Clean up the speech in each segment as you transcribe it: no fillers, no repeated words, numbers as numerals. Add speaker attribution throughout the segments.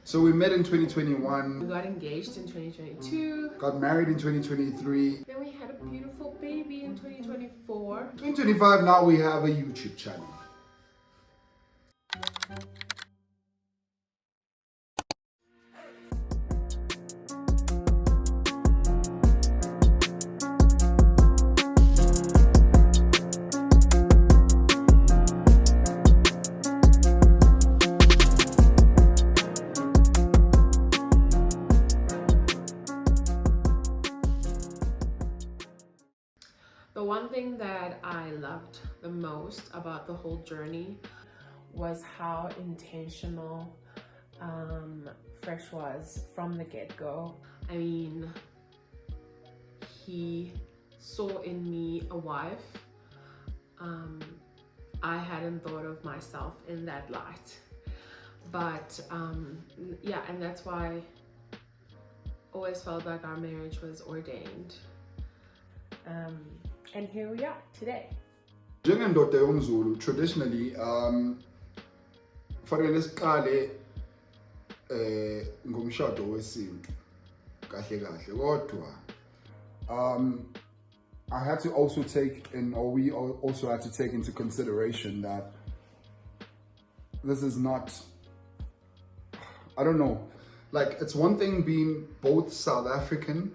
Speaker 1: So we met in
Speaker 2: We
Speaker 1: 2021,
Speaker 2: got engaged in 2022.
Speaker 1: got married in 2023.
Speaker 2: Then we had a beautiful baby in 2024.
Speaker 1: 2025, now we have a YouTube channel.
Speaker 2: The one thing that I loved the most about the whole journey was how intentional Fresh was from the get-go. I mean, he saw in me a wife. I hadn't thought of myself in that light. But yeah, and that's why I always felt like our marriage was ordained. And here we are today.
Speaker 1: Njengendoda yomZulu, traditionally, fanele siqale ngomshado wesintu kahle kahle kodwa I had to also take in, or we also had to take into consideration that this is not, I don't know, like it's one thing being both South African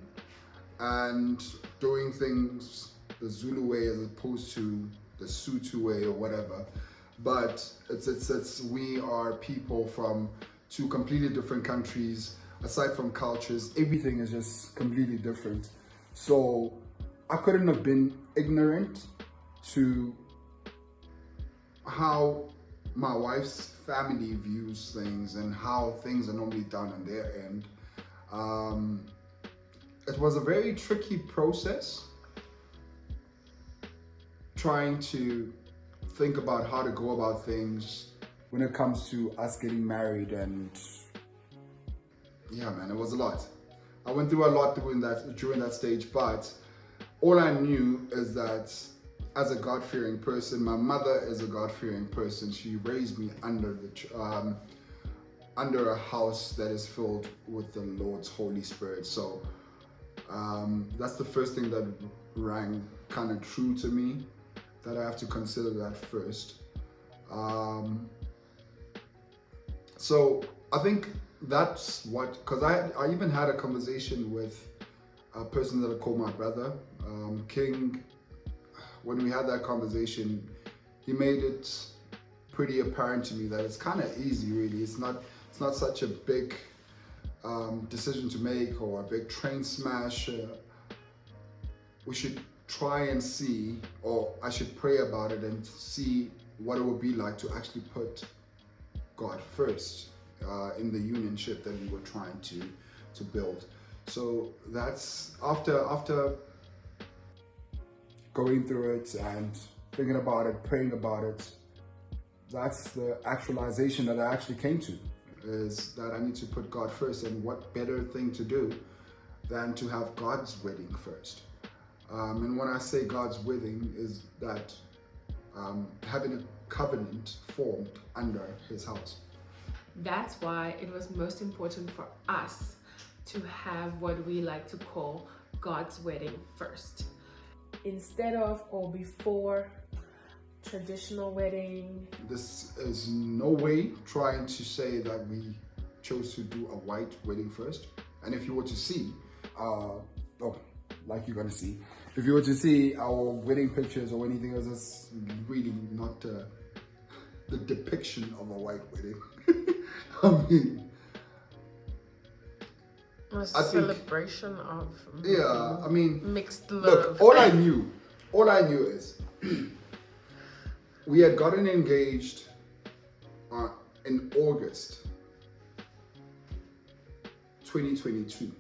Speaker 1: and doing things the Zulu way as opposed to the Sotho way or whatever, but it's we are people from two completely different countries. Aside from cultures, everything is just completely different. So I couldn't have been ignorant to how my wife's family views things and how things are normally done on their end. It was a very tricky process trying to think about how to go about things when it comes to us getting married, and yeah, man, it was a lot. I went through a lot during that stage, but all I knew is that as a God-fearing person, my mother is a God-fearing person. She raised me under a house that is filled with the Lord's Holy Spirit. So that's the first thing that rang kind of true to me, that I have to consider that first. So I think that's what, because I even had a conversation with a person that I call my brother, King. When we had that conversation, he made it pretty apparent to me that it's kind of easy, really. It's not such a big decision to make or a big train smash. We should try and see, or I should pray about it and see what it would be like to actually put God first in the unionship that we were trying to build. So that's after going through it and thinking about it, praying about it, that's the actualization that I actually came to, is that I need to put God first, and what better thing to do than to have God's wedding first. And when I say God's wedding, is that having a covenant formed under his house.
Speaker 2: That's why it was most important for us to have what we like to call God's wedding first, instead of or before traditional wedding.
Speaker 1: This is no way trying to say that we chose to do a white wedding first. And if you were to see, like you're gonna see, if you were to see our wedding pictures or anything else, it's really not the depiction of a white wedding. I mean,
Speaker 2: A celebration of
Speaker 1: I mean,
Speaker 2: mixed love.
Speaker 1: Look, all I knew is we had gotten engaged in August 2022,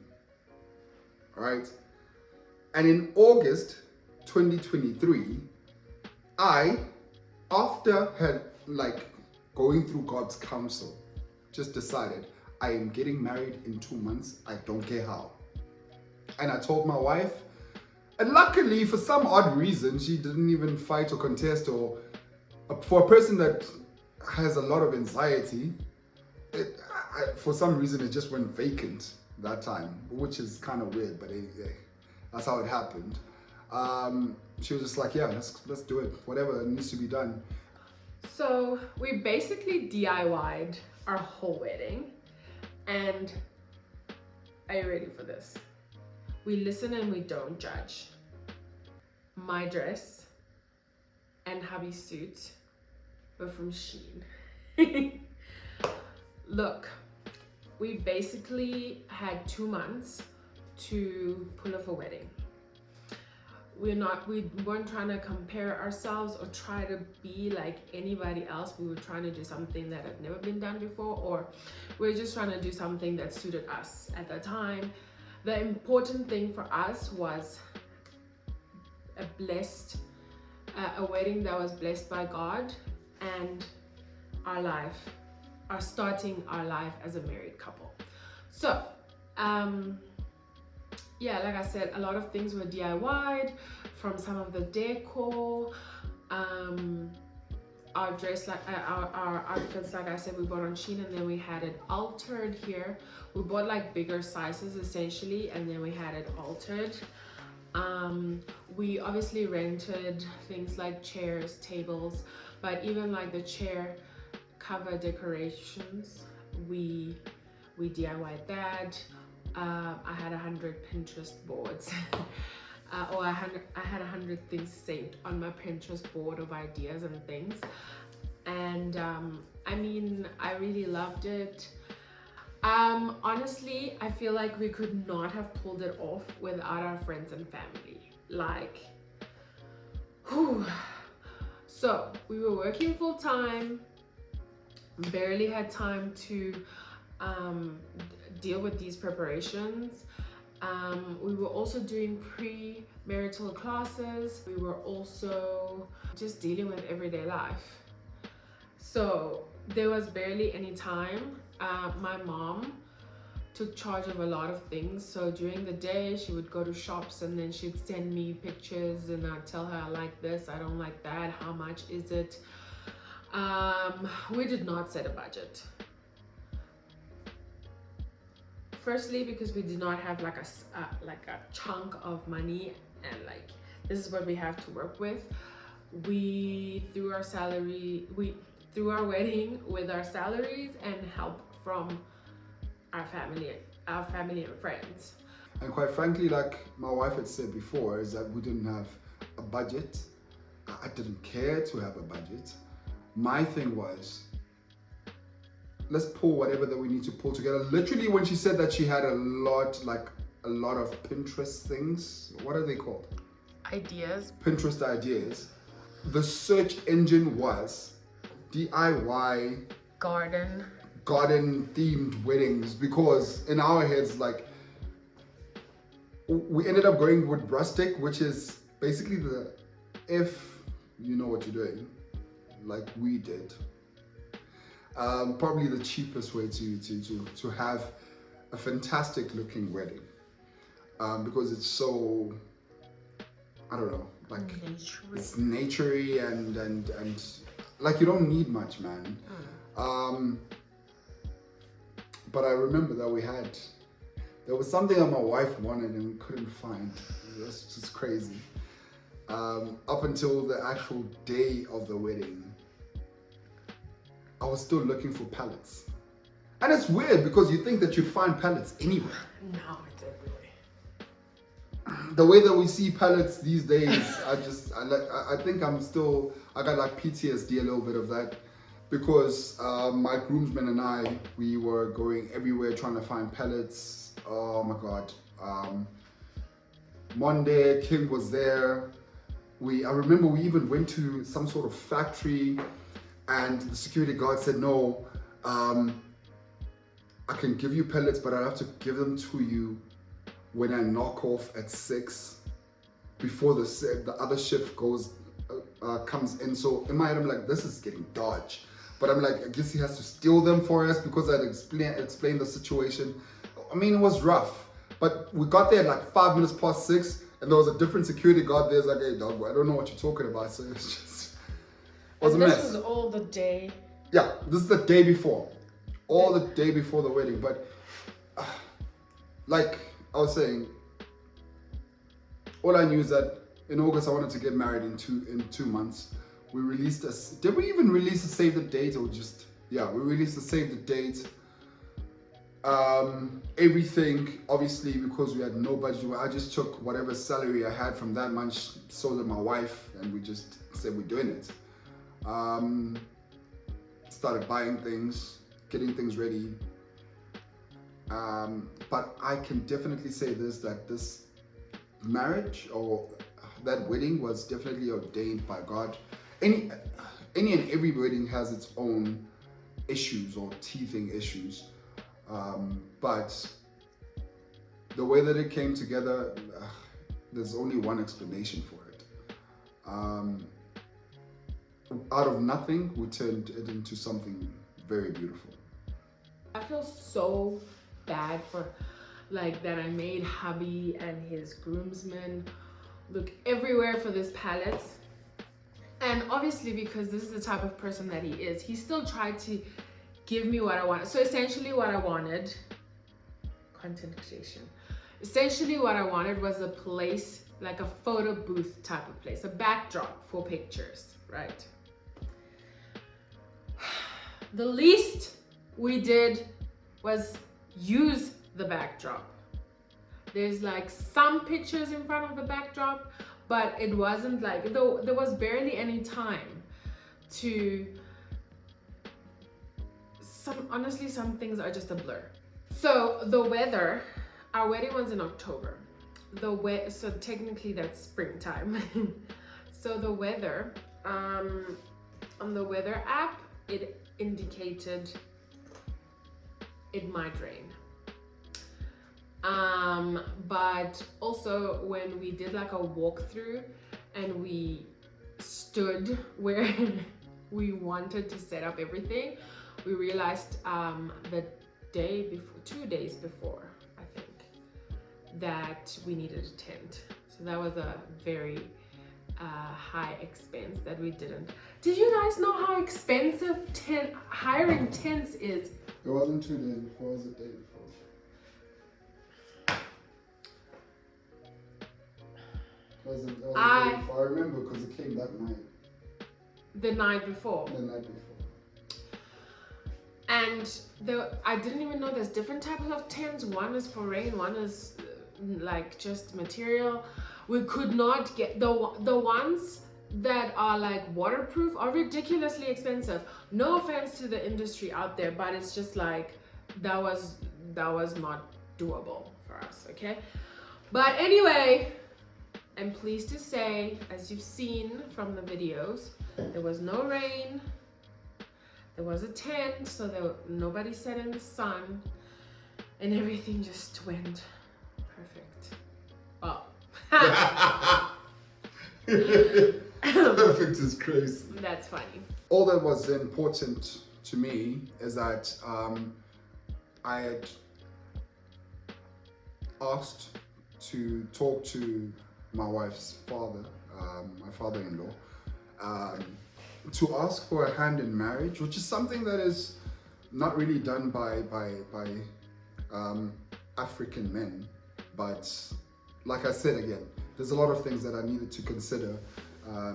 Speaker 1: all right? And in August 2023, after going through God's counsel, just decided I am getting married in 2 months. I don't care how. And I told my wife, and luckily for some odd reason, she didn't even fight or contest, or for a person that has a lot of anxiety, for some reason it just went vacant that time, which is kind of weird, but that's how it happened. She was just like, yeah, let's do it, whatever needs to be done.
Speaker 2: So we basically DIY'd our whole wedding, and are you ready for this? We listen and we don't judge. My dress and hubby's suit were from Shein. Look, we basically had 2 months to pull off a wedding. We weren't trying to compare ourselves or try to be like anybody else. We were trying to do something that had never been done before, or we were just trying to do something that suited us at the time. The important thing for us was a wedding that was blessed by God, and starting our life as a married couple. So, yeah, like I said, a lot of things were DIY'd, from some of the decor, our dress, like our outfits, like I said, we bought on Shein, and then we had it altered here. We bought like bigger sizes essentially, and then we had it altered. We obviously rented things like chairs, tables, but even like the chair cover decorations, we DIY'd that. I had 100 Pinterest boards, or I had 100 things saved on my Pinterest board of ideas and things. And I mean, I really loved it. Honestly, I feel like we could not have pulled it off without our friends and family. Like, whew. So we were working full time, barely had time to deal with these preparations. We were also doing pre-marital classes. We were also just dealing with everyday life. So there was barely any time. My mom took charge of a lot of things. So during the day, she would go to shops, and then she'd send me pictures, and I'd tell her, I like this, I don't like that, how much is it? We did not set a budget. Firstly, because we did not have like a chunk of money, and like, this is what we have to work with. We threw our wedding with our salaries and help from our family and friends.
Speaker 1: And quite frankly, like my wife had said before, is that we didn't have a budget. I didn't care to have a budget. My thing was, let's pull whatever that we need to pull together. Literally, when she said that she had a lot of Pinterest things, what are they called?
Speaker 2: Ideas.
Speaker 1: Pinterest ideas. The search engine was DIY
Speaker 2: garden
Speaker 1: themed weddings, because in our heads, like, we ended up going with rustic, which is basically if you know what you're doing, like we did. Probably the cheapest way to have a fantastic looking wedding, because it's so, I don't know, like it's naturey and like you don't need much, man. But I remember that there was something that my wife wanted and we couldn't find. It was just crazy. Up until the actual day of the wedding, I was still looking for pallets. And it's weird because you think that you'd find pallets anywhere.
Speaker 2: No, it's everywhere.
Speaker 1: The way that we see pallets these days, I think I got like PTSD a little bit of that, because my groomsmen and I, we were going everywhere trying to find pallets. Oh my God. Monday, King was there. I remember we even went to some sort of factory, and the security guard said, no, I can give you pellets, but I have to give them to you when I knock off at 6 before the other shift comes in. So in my head, I'm like, this is getting dodge. But I'm like, I guess he has to steal them for us, because I'd explained the situation. I mean, it was rough, but we got there at like 5 minutes past 6, and there was a different security guard there. It's like, hey dog, I don't know what you're talking about. So it's just, it was a mess.
Speaker 2: This was all the day.
Speaker 1: Yeah, this is the day before. all the day before the wedding. But like I was saying, all I knew is that in August I wanted to get married in 2 months. We released a. Did we even release a save the date or just? Yeah, we released a save the date. Everything, obviously, because we had no budget. I just took whatever salary I had from that month, sold it my wife, and we just said we're doing it. Started buying things, getting things ready. But I can definitely say this, that this marriage or that wedding was definitely ordained by God. Any and every wedding has its own issues or teething issues. But the way that it came together, there's only one explanation for it. Out of nothing, we turned it into something very beautiful.
Speaker 2: I feel so bad for like that I made hubby and his groomsmen look everywhere for this palette. And obviously, because this is the type of person that he is, he still tried to give me what I wanted. So essentially what I wanted, content creation. Essentially what I wanted was a place, like a photo booth type of place, a backdrop for pictures, right? The least we did was use the backdrop. There's like some pictures in front of the backdrop, but it wasn't like, though there was barely any time to, honestly, some things are just a blur. So the weather, our wedding was in October. So technically that's springtime. So the weather, on the weather app, it indicated it might rain. But also when we did like a walkthrough and we stood where we wanted to set up everything, we realized the day before, 2 days before, I think, that we needed a tent. So that was a very high expense that we didn't. Did you guys know how expensive hiring tents is?
Speaker 1: It wasn't 2 days before, it was the day before. I remember because it came that night.
Speaker 2: The night before.
Speaker 1: The night before.
Speaker 2: And I didn't even know there's different types of tents. One is for rain, one is like just material. We could not get the ones that are like waterproof are ridiculously expensive. No offense to the industry out there, but it's just like that was not doable for us, okay? But anyway, I'm pleased to say, as you've seen from the videos, there was no rain. There was a tent, so nobody sat in the sun, and everything just went perfect. Well,
Speaker 1: perfect is crazy.
Speaker 2: That's funny.
Speaker 1: All that was important to me is that I had asked to talk to my wife's father, my father-in-law, to ask for a hand in marriage, which is something that is not really done by African men. But like I said again, there's a lot of things that I needed to consider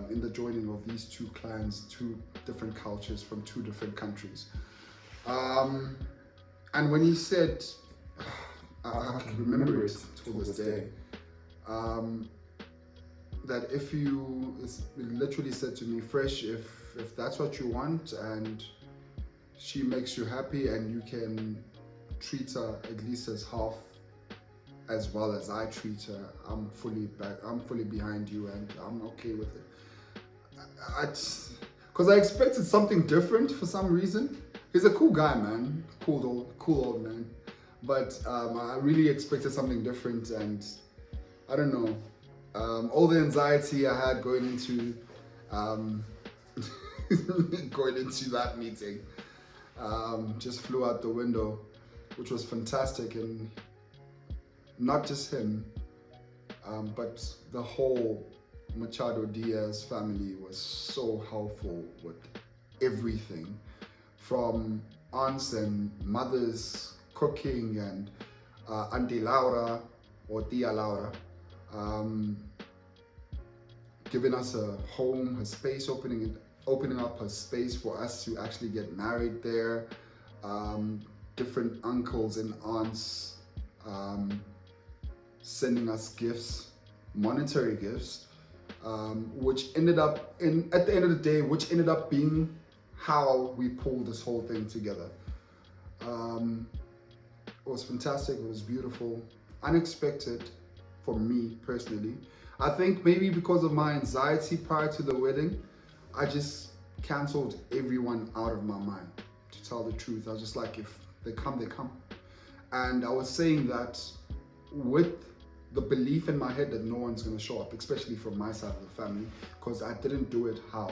Speaker 1: in the joining of these two clans, two different cultures from two different countries. And when he said, I can remember it till this day, that if you, it literally said to me, Fresh, if that's what you want and she makes you happy and you can treat her at least as half as well as I treat her, I'm fully behind you and I'm okay with it. Because I expected something different for some reason. He's a cool guy, man, cool old man. But I really expected something different, and I don't know. All the anxiety I had going into that meeting just flew out the window, which was fantastic. And not just him, but the whole Machado Diaz family was so helpful with everything, from aunts and mothers cooking, and Auntie Laura or Tia Laura giving us a home, a space, opening up a space for us to actually get married there. Different uncles and aunts sending us gifts, monetary gifts, which ended up at the end of the day, which ended up being how we pulled this whole thing together. It was fantastic. It was beautiful, unexpected for me personally. I think maybe because of my anxiety prior to the wedding, I just canceled everyone out of my mind. To tell the truth, I was just like, if they come, they come. And I was saying that with the belief in my head that no one's going to show up, especially from my side of the family, because I didn't do it how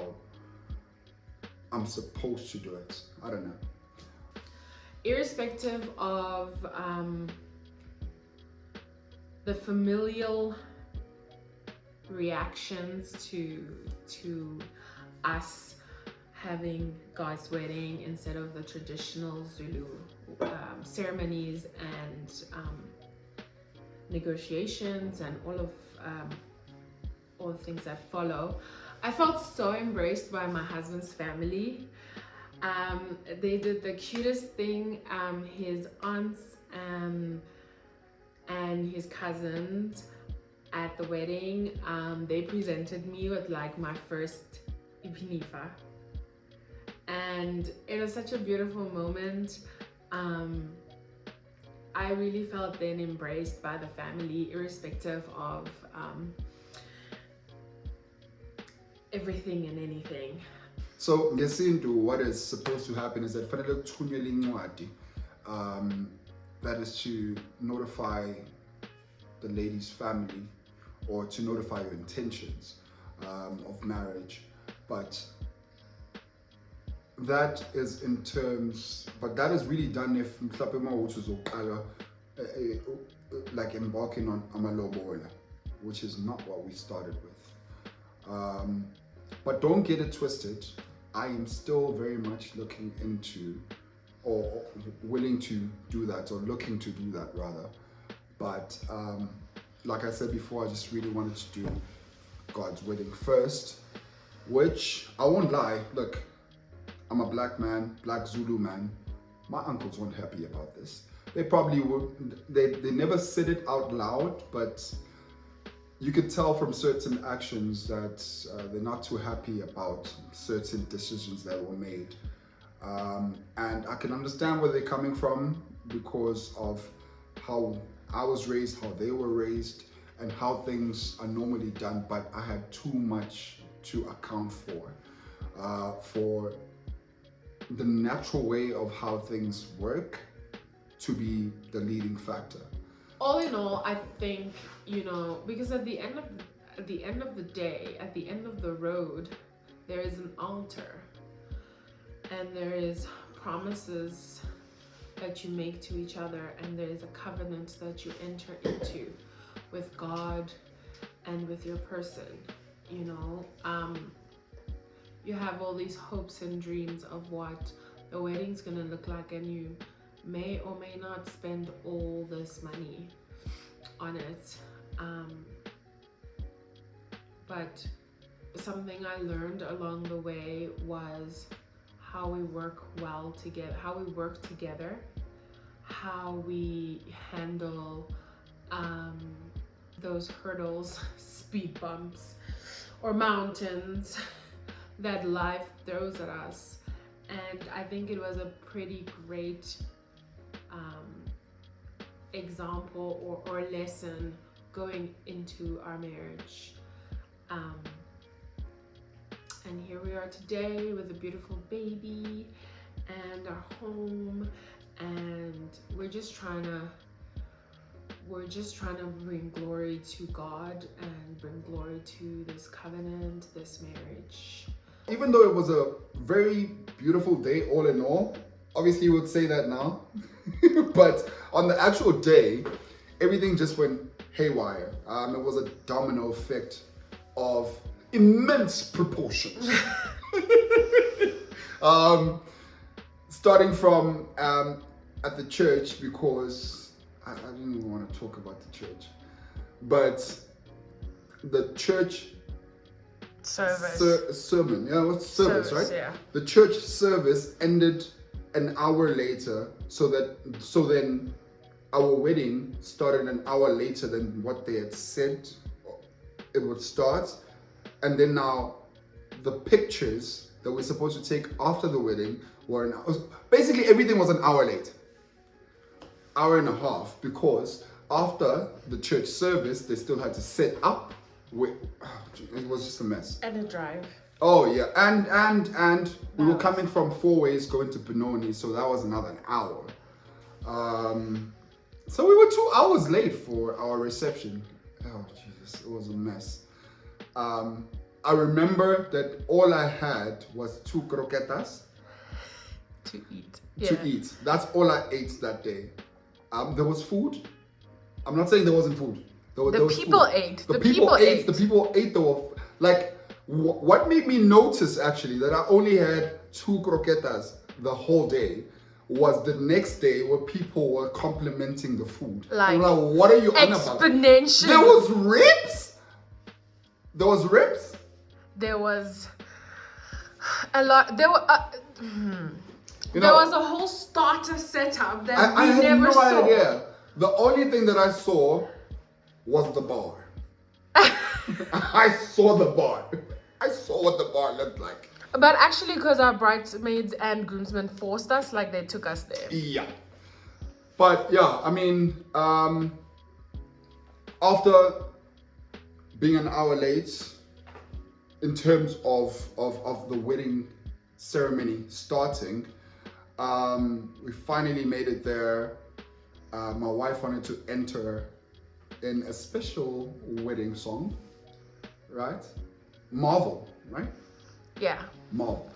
Speaker 1: I'm supposed to do it. I don't know.
Speaker 2: Irrespective of the familial reactions to us having God's wedding instead of the traditional Zulu ceremonies and negotiations and all the things that follow, I felt so embraced by my husband's family. They did the cutest thing. His aunts and his cousins at the wedding, they presented me with like my first ipinifa, and it was such a beautiful moment. I really felt then embraced by the family, irrespective of everything and anything.
Speaker 1: So ngesintu, what is supposed to happen is that fanele kuthunyelwe incwadi, that is to notify the lady's family or to notify your intentions of marriage. But that is in terms, but that is really done if mhlawumbe mawuthi uzoqala like embarking on amalobola, which is not what we started with. But don't get it twisted. I am still very much looking into or willing to do that, or looking to do that rather. But like I said before, I just really wanted to do God's wedding first, which I won't lie, look, I'm a black man, black Zulu man. My uncles weren't happy about this. They probably would, they never said it out loud, but you could tell from certain actions that they're not too happy about certain decisions that were made. And I can understand where they're coming from because of how I was raised, how they were raised, and how things are normally done, but I had too much to account for the natural way of how things work to be the leading factor.
Speaker 2: All in all, I think, because at the end of the day, at the end of the road, there is an altar, and there is promises that you make to each other, and there is a covenant that you enter into with God and with your person. You have all these hopes and dreams of what the wedding's gonna look like, and you may or may not spend all this money on it. But something I learned along the way was how we work well together, how we work together, how we handle those hurdles, speed bumps, or mountains that life throws at us. And I think it was a pretty great example or lesson going into our marriage. And here we are today with a beautiful baby and our home, and we're just trying to bring glory to God and bring glory to this covenant, this marriage.
Speaker 1: Even though it was a very beautiful day all in all, obviously you would say that now, but on the actual day, everything just went haywire. It was a domino effect of immense proportions. starting from at the church, because I don't even want to talk about the church, but the church sermon, what's service, right?
Speaker 2: Yeah.
Speaker 1: The church service ended an hour later, so then our wedding started an hour later than what they had said it would start. And then now the pictures that we're supposed to take after the wedding were basically everything was an hour late. Hour and a half, because after the church service they still had to set up. It was just a mess.
Speaker 2: And a drive.
Speaker 1: Oh yeah, and we were coming from 4 ways going to Benoni, so that was another hour. So we were 2 hours late for our reception. Oh Jesus, it was a mess. I remember that all I had was 2 croquetas
Speaker 2: to eat.
Speaker 1: To eat. That's all I ate that day. There was food. I'm not saying there wasn't food. There was
Speaker 2: people
Speaker 1: food.
Speaker 2: ate.
Speaker 1: The people ate. The people ate. There were like, what made me notice actually that I only had 2 croquetas the whole day was the next day where people were complimenting the food.
Speaker 2: Like,
Speaker 1: I'm like, what are you on about?
Speaker 2: Exponentially.
Speaker 1: There was ribs. There was ribs.
Speaker 2: There was a lot. There were.
Speaker 1: You
Speaker 2: there
Speaker 1: know,
Speaker 2: was a whole starter setup that
Speaker 1: I
Speaker 2: we
Speaker 1: had
Speaker 2: never
Speaker 1: no
Speaker 2: saw.
Speaker 1: idea. The only thing that I saw was the bar. I saw the bar. I saw what the bar looked like.
Speaker 2: But actually, because our bridesmaids and groomsmen forced us, like they took us there.
Speaker 1: Yeah. But yeah, I mean, after being an hour late, in terms of the wedding ceremony starting, we finally made it there. My wife wanted to enter in a special wedding song, right? Marvel, right?
Speaker 2: Yeah.
Speaker 1: Marvel.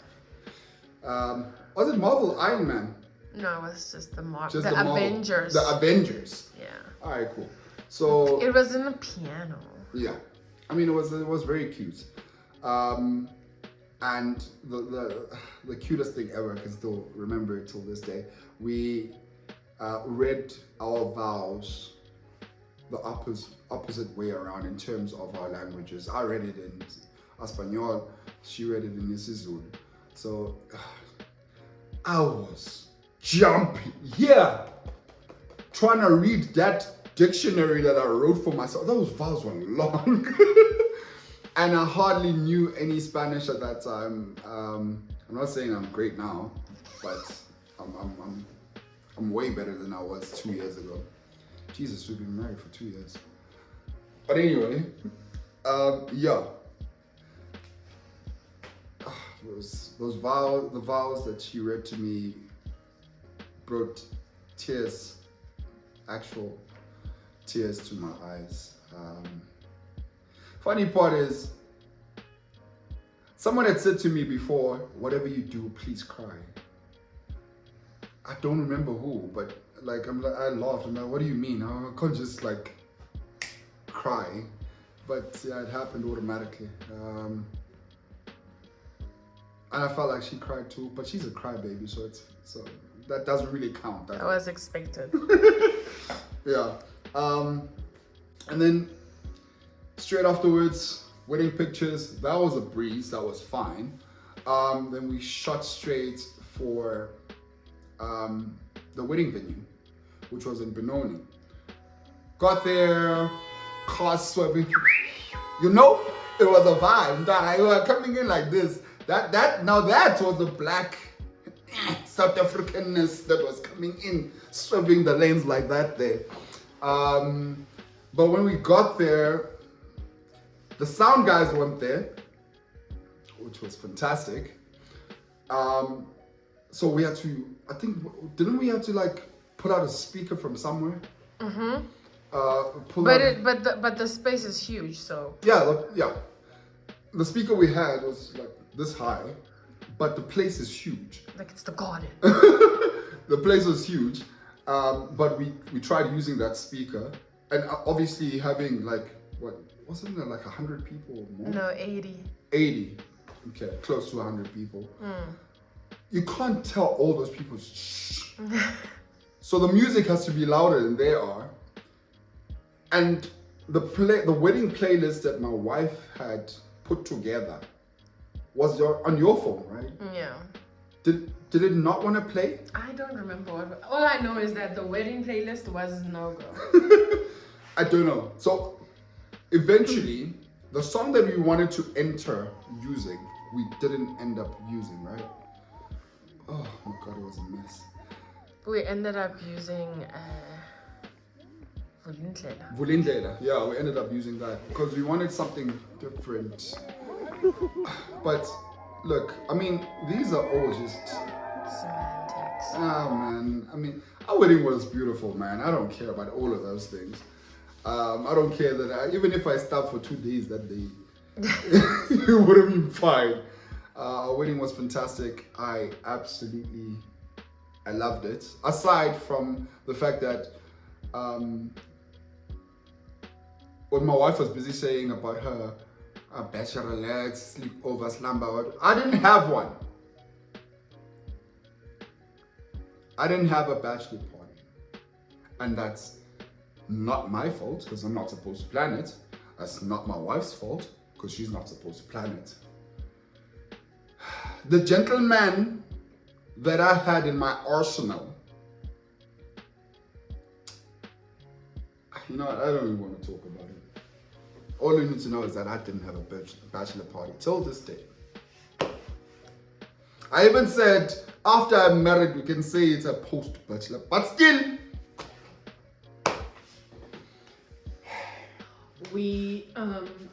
Speaker 1: Was it Marvel Iron Man?
Speaker 2: No, it was just the
Speaker 1: Just
Speaker 2: the
Speaker 1: Marvel.
Speaker 2: Avengers.
Speaker 1: The Avengers.
Speaker 2: Yeah.
Speaker 1: All right, cool. So
Speaker 2: it was in a piano.
Speaker 1: yeah, I mean it was very cute, and the cutest thing ever, I can still remember it till this day. We read our vows the opposite way around in terms of our languages. I read it in Espanol, she read it in isiZulu. So I was jumping, trying to read that dictionary that I wrote for myself. Those vows were long. And I hardly knew any Spanish at that time. I'm not saying I'm great now, but I'm way better than I was 2 years ago. Jesus, we've been married for 2 years. But anyway, yeah. The vows that she read to me brought tears, actual tears to my eyes. Funny part is, someone had said to me before, whatever you do, please cry. I don't remember who, but I laughed. I'm like, what do you mean? I can't just like cry. But yeah, it happened automatically. And I felt like she cried too, but she's a crybaby, so that doesn't really count.
Speaker 2: That was expected.
Speaker 1: Yeah. And then straight afterwards, wedding pictures. That was a breeze. That was fine. Then we shot straight for the wedding venue, which was in Benoni. Got there, cars swerving. You know, it was a vibe. We were coming in like this. That was the black South Africanness that was coming in, swerving the lanes like that there. But when we got there, the sound guys weren't there, which was fantastic. So we had to, didn't we have to like put out a speaker from somewhere?
Speaker 2: Mm-hmm. But the space is huge, so.
Speaker 1: Yeah. The speaker we had was like this high, but the place is huge.
Speaker 2: Like it's the garden.
Speaker 1: The place was huge, but we tried using that speaker, and obviously having like, wasn't there like 100 people or more?
Speaker 2: No, 80.
Speaker 1: 80, okay, close to 100 people. you can't tell all those people shh. So the music has to be louder than they are. And the wedding playlist that my wife had put together was on your phone, right?
Speaker 2: Yeah.
Speaker 1: Did it not want to play?
Speaker 2: I don't remember what. All I know is that the wedding playlist was no go.
Speaker 1: I don't know. So eventually, the song that we wanted to enter using, we didn't end up using, right? Oh my God, it was a mess.
Speaker 2: We ended up using
Speaker 1: Vulindlela. Yeah, we ended up using that because we wanted something different. But look, I mean, these are all just
Speaker 2: semantics.
Speaker 1: Oh man, I mean, our wedding was beautiful, man. I don't care about all of those things. I don't care that even if I stopped for 2 days that day, it would have been fine. Our wedding was fantastic. I loved it. Aside from the fact that when my wife was busy saying about her bachelor relax, sleepover, slumber, I didn't have one. I didn't have a bachelor party. And that's not my fault because I'm not supposed to plan it. That's not my wife's fault because she's not supposed to plan it. The gentleman that I had in my arsenal, you know, I don't even want to talk about it. All you need to know is that I didn't have a bachelor party till this day. I even said, after I'm married, we can say it's a post-bachelor, but still.
Speaker 2: We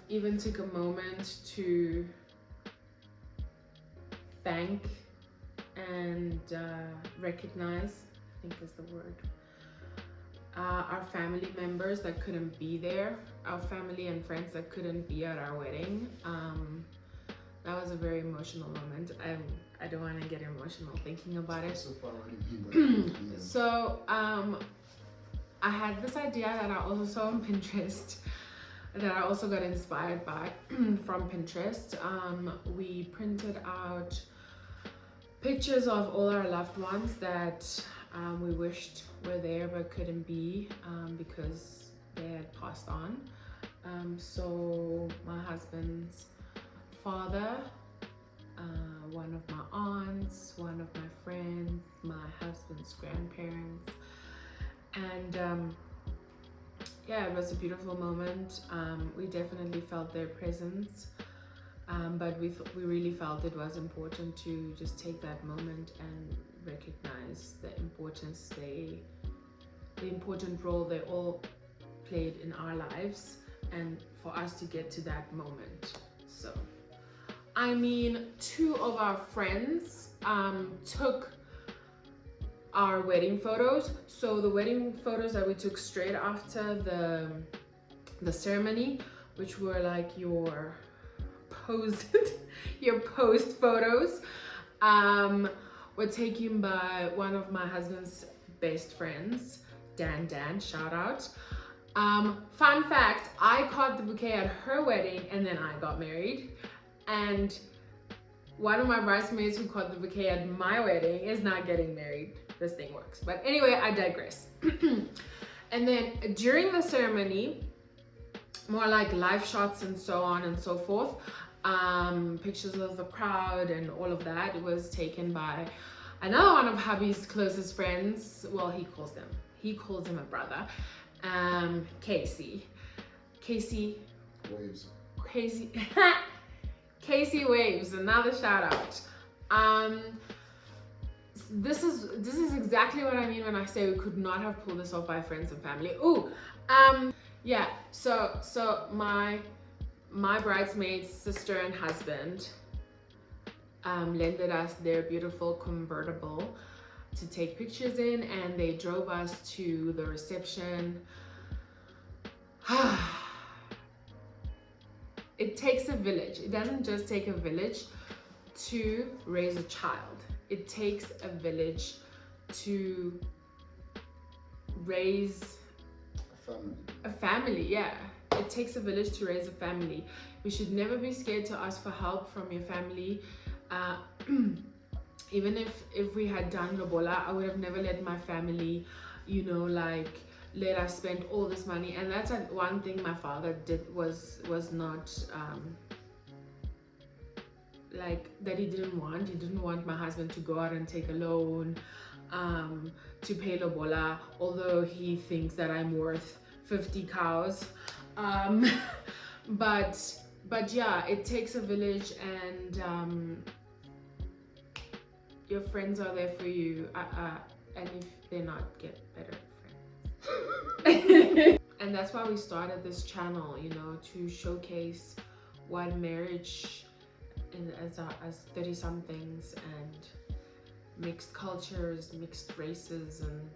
Speaker 2: even took a moment to thank and recognize, I think is the word, our family members that couldn't be there, our family and friends that couldn't be at our wedding. That was a very emotional moment. I don't want to get emotional thinking about it. So I had this idea that I also saw on Pinterest, that I also got inspired by from Pinterest. We printed out pictures of all our loved ones that we wished were there but couldn't be because they had passed on. So my husband's father, one of my aunts, one of my friends, my husband's grandparents, and yeah, it was a beautiful moment. We definitely felt their presence, but we really felt it was important to just take that moment and recognize the important role they all played in our lives, and for us to get to that moment. So, I mean, 2 of our friends took our wedding photos. So the wedding photos that we took straight after the ceremony, which were like your post photos, were taken by one of my husband's best friends, Dan, shout out. Fun fact, I caught the bouquet at her wedding and then I got married. And one of my bridesmaids who caught the bouquet at my wedding is not getting married. This thing works. But anyway, I digress. And then during the ceremony, more like live shots and so on and so forth, pictures of the crowd and all of that, it was taken by another one of hubby's closest friends. Well, he calls him a brother. Casey
Speaker 1: Waves.
Speaker 2: Casey Waves, another shout out. This is exactly what I mean when I say we could not have pulled this off by friends and family. Yeah. So my bridesmaid's sister and husband lended us their beautiful convertible to take pictures in, and they drove us to the reception. It takes a village. It doesn't just take a village to raise a child. It takes a village to raise a family. Yeah, it takes a village to raise a family. We should never be scared to ask for help from your family. even if we had done lobola, I would have never let my family, you know, like let us spend all this money. And that's one thing my father did was not like that. He didn't want my husband to go out and take a loan to pay lobola, although he thinks that I'm worth 50 cows. But yeah, it takes a village, and your friends are there for you, and if they're not, get better friends. And that's why we started this channel, you know, to showcase what marriage as 30 somethings and mixed cultures, mixed races, and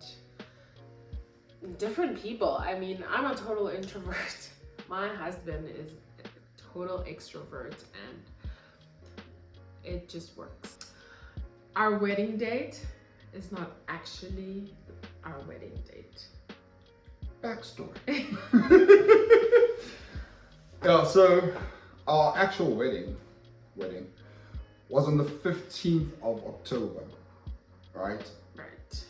Speaker 2: different people. I mean, I'm a total introvert. My husband is a total extrovert, and it just works. Our wedding date is not actually our wedding date.
Speaker 1: Backstory. Yeah, so our actual wedding was on the 15th of October, right?
Speaker 2: Right.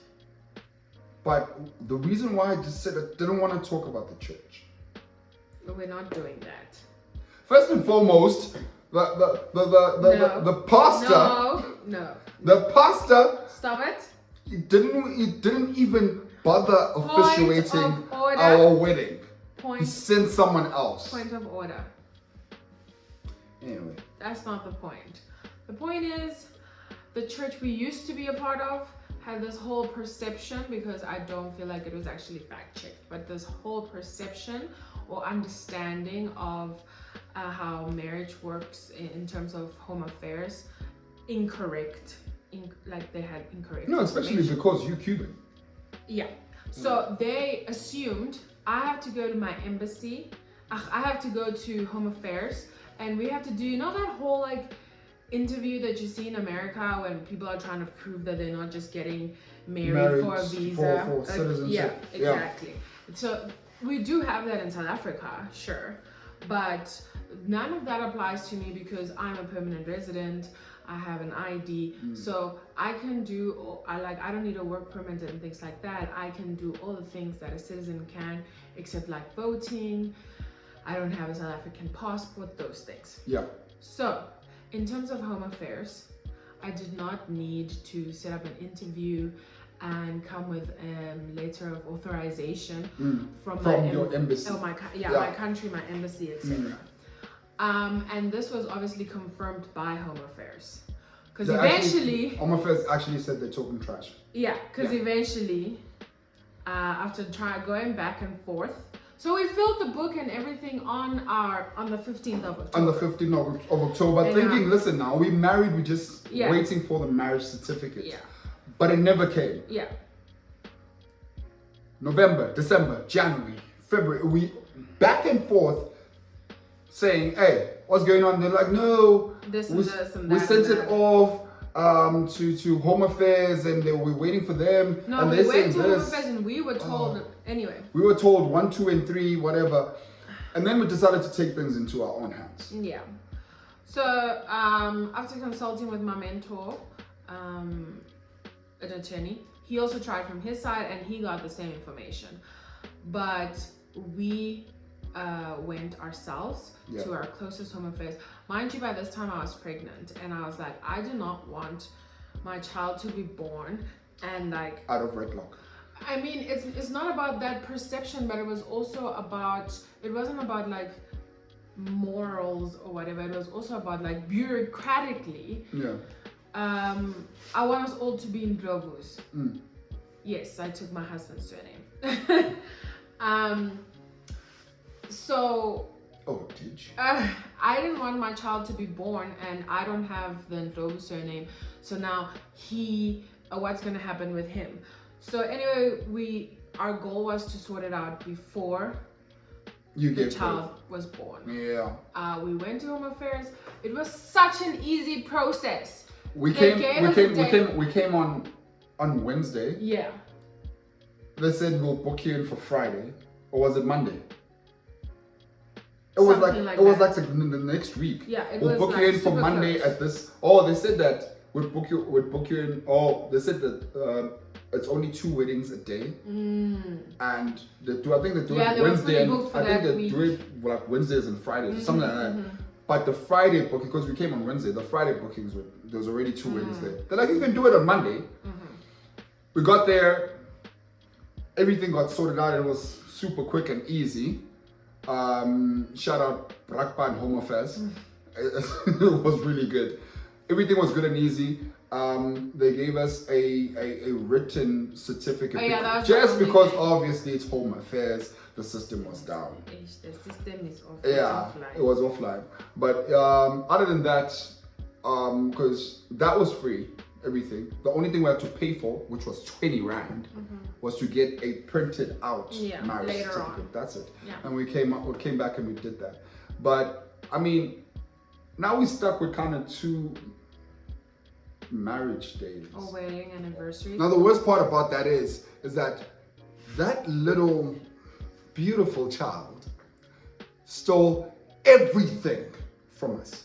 Speaker 1: But the reason why I just said I didn't want to talk about the church.
Speaker 2: We're not doing that.
Speaker 1: First and foremost, the pastor.
Speaker 2: No.
Speaker 1: The pastor.
Speaker 2: Stop it.
Speaker 1: He didn't even bother officiating
Speaker 2: of order.
Speaker 1: our wedding. He
Speaker 2: Point
Speaker 1: sent someone else.
Speaker 2: of order.
Speaker 1: Anyway.
Speaker 2: That's not the point. The point is, the church we used to be a part of had this whole perception, because I don't feel like it was actually fact checked, but this whole perception or understanding of how marriage works in terms of home affairs, incorrect. Like they had incorrect.
Speaker 1: No, especially because you're Cuban.
Speaker 2: Yeah. So they assumed I have to go to my embassy, I have to go to home affairs, and we have to do, you know, that whole like interview that you see in America when people are trying to prove that they're not just getting married for a visa.
Speaker 1: For citizenship.
Speaker 2: Yeah, exactly. Yeah. So we do have that in South Africa, sure. But none of that applies to me because I'm a permanent resident. I have an ID, so I can do, I don't need a work permit and things like that. I can do all the things that a citizen can, except like voting. I don't have a South African passport, those things.
Speaker 1: Yeah.
Speaker 2: So, in terms of home affairs, I did not need to set up an interview and come with a letter of authorization from
Speaker 1: your embassy.
Speaker 2: my country, my embassy, etc. And this was obviously confirmed by Home Affairs, because eventually
Speaker 1: Home Affairs actually said they're talking trash.
Speaker 2: Yeah, because eventually, after going back and forth, so we filled the book and everything on the 15th of October.
Speaker 1: On the 15th of October,
Speaker 2: And
Speaker 1: thinking, listen, now we married, we're just waiting for the marriage certificate.
Speaker 2: Yeah.
Speaker 1: But it never came.
Speaker 2: Yeah.
Speaker 1: November, December, January, February, we back and forth saying, hey, what's going on? They're like, no, we sent it off to Home Affairs, and we're waiting for them.
Speaker 2: No,
Speaker 1: and
Speaker 2: we
Speaker 1: they
Speaker 2: went to
Speaker 1: said
Speaker 2: Home Affairs and we were told, anyway.
Speaker 1: We were told 1, 2, and 3, whatever. And then we decided to take things into our own hands.
Speaker 2: Yeah. So after consulting with my mentor, an attorney, he also tried from his side and he got the same information. But we went ourselves to our closest Home Affairs. Mind you, by this time I was pregnant, and I was like, I do not want my child to be born and like
Speaker 1: out of wedlock.
Speaker 2: I mean, it's not about that perception, but it was also about, it wasn't about like morals or whatever. It was also about like bureaucratically. Yeah. I want us all to be in Globus. Yes, I took my husband's surname. So.
Speaker 1: Oh, did you?
Speaker 2: I didn't want my child to be born, and I don't have the Ndlovu surname. So now what's gonna happen with him? So anyway, our goal was to sort it out before the child was born.
Speaker 1: Yeah.
Speaker 2: We went to Home Affairs. It was such an easy process.
Speaker 1: We came on Wednesday.
Speaker 2: Yeah.
Speaker 1: They said we'll book you in for Friday, or was it Monday? It was like the next week.
Speaker 2: Yeah,
Speaker 1: we'll book you in for Monday at this. Oh, they said that we'd book you in. Oh, they said that it's only 2 weddings a day, and they do. I think they do it Wednesday, and I think they do it like Wednesdays and Fridays, or something like that. But the Friday booking, because we came on Wednesday, the Friday bookings there was already 2 weddings there. They're like, you can do it on Monday. We got there, everything got sorted out. It was super quick and easy. Shout out Brakpa and Home Affairs. It was really good. Everything was good and easy. They gave us a written certificate. Just because obviously it's Home Affairs, the system was down.
Speaker 2: The system is off.
Speaker 1: Yeah, it was offline. But other than that, because that was free, everything. The only thing we had to pay for, which was 20 rand, was to get a printed out marriage certificate. On. That's it. Yeah. And we came back and we did that. But I mean, now we stuck with kind of 2 marriage days.
Speaker 2: Or wedding anniversary.
Speaker 1: Now the worst part about that is that little beautiful child stole everything from us.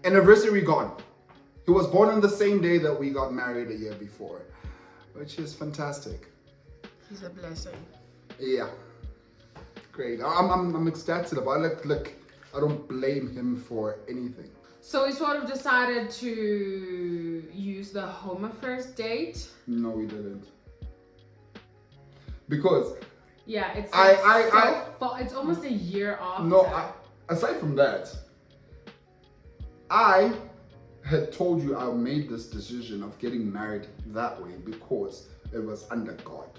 Speaker 1: Anniversary gone. He was born on the same day that we got married a year before, which is fantastic.
Speaker 2: He's a blessing.
Speaker 1: Yeah, great. I'm ecstatic about it. Look, I don't blame him for anything.
Speaker 2: So we sort of decided to use the Home Affairs date.
Speaker 1: No, we didn't. Because
Speaker 2: it's it's almost a year after.
Speaker 1: No, aside from that, I had told you I made this decision of getting married that way because it was under God.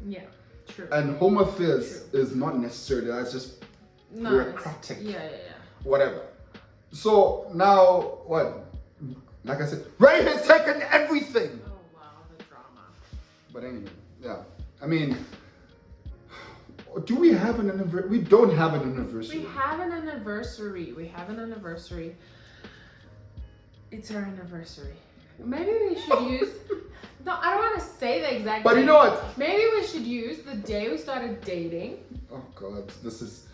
Speaker 2: Yeah, true.
Speaker 1: And Home Affairs is not necessarily, that's just bureaucratic.
Speaker 2: Yeah.
Speaker 1: Whatever. So now, what? Like I said, Ray has taken everything.
Speaker 2: Oh wow, the drama.
Speaker 1: But anyway, yeah. I mean, do we have an anniversary? We don't have an anniversary.
Speaker 2: We have an anniversary. It's our anniversary. Maybe we should use... No, I don't want to say the exact
Speaker 1: But
Speaker 2: date.
Speaker 1: You know what?
Speaker 2: Maybe we should use the day we started dating.
Speaker 1: Oh God, it's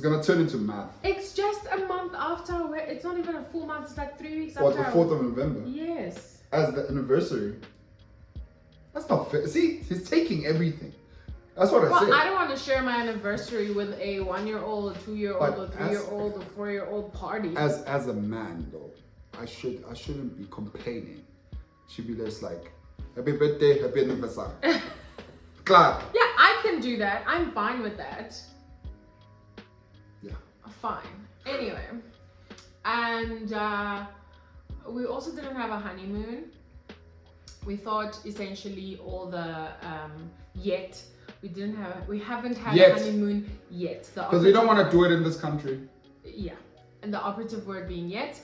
Speaker 1: gonna turn into math.
Speaker 2: It's just a month after it's not even a full month, it's like 3 weeks
Speaker 1: What,
Speaker 2: after.
Speaker 1: the 4th of November?
Speaker 2: Yes.
Speaker 1: As the anniversary. That's not fair. See, he's taking everything. That's what I said.
Speaker 2: Well, I don't want to share my anniversary with a 1-year-old, a 2-year-old, a 3-year-old, a 4-year-old party.
Speaker 1: As a man though, I shouldn't be complaining. Should be just like, happy birthday, happy anniversary. Clap.
Speaker 2: Yeah, I can do that. I'm fine with that.
Speaker 1: Yeah.
Speaker 2: Fine. Anyway, and we also didn't have a honeymoon. We thought essentially all the we haven't had a honeymoon yet.
Speaker 1: Because we don't want to do it in this country.
Speaker 2: Yeah, and the operative word being yet.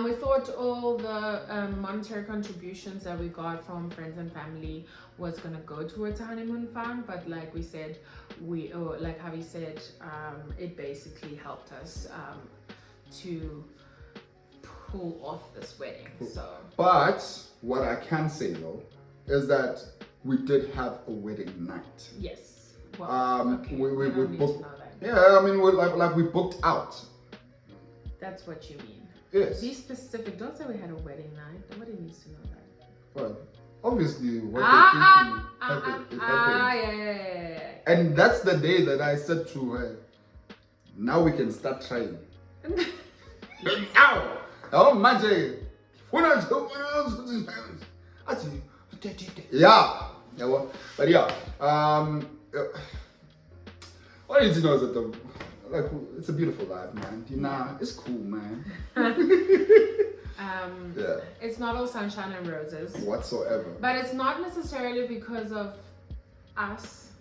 Speaker 2: We thought all the monetary contributions that we got from friends and family was gonna go towards a honeymoon fund, but like we said, like Javi said, it basically helped us to pull off this wedding. So,
Speaker 1: but what I can say though is that we did have a wedding night.
Speaker 2: Yes. Well, okay.
Speaker 1: we booked. Yeah, I mean, we booked out.
Speaker 2: That's what you mean.
Speaker 1: Yes.
Speaker 2: Be specific. Don't say we had a wedding night. Nobody needs to know that.
Speaker 1: But obviously, what
Speaker 2: happened. Yeah.
Speaker 1: And that's the day that I said to her, now we can start trying. Ow! Oh, magic! Yeah. Yeah, well, but yeah. What I need to know is that it's a beautiful life, man. You know, it's cool, man. Yeah.
Speaker 2: It's not all sunshine and roses
Speaker 1: whatsoever.
Speaker 2: But it's not necessarily because of us.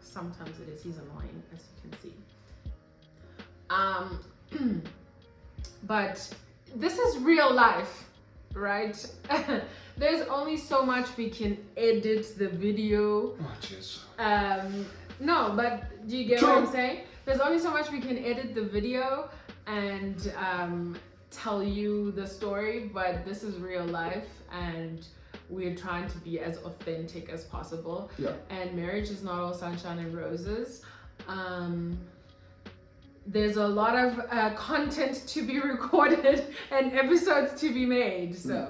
Speaker 2: Sometimes it is. He's annoying, as you can see. But this is real life, right? There's only so much we can edit the video.
Speaker 1: Oh, jeez.
Speaker 2: No, but do you get what I'm saying? There's only so much we can edit the video and tell you the story, but this is real life and we're trying to be as authentic as possible.
Speaker 1: Yeah.
Speaker 2: And marriage is not all sunshine and roses. there's a lot of content to be recorded and episodes to be made. So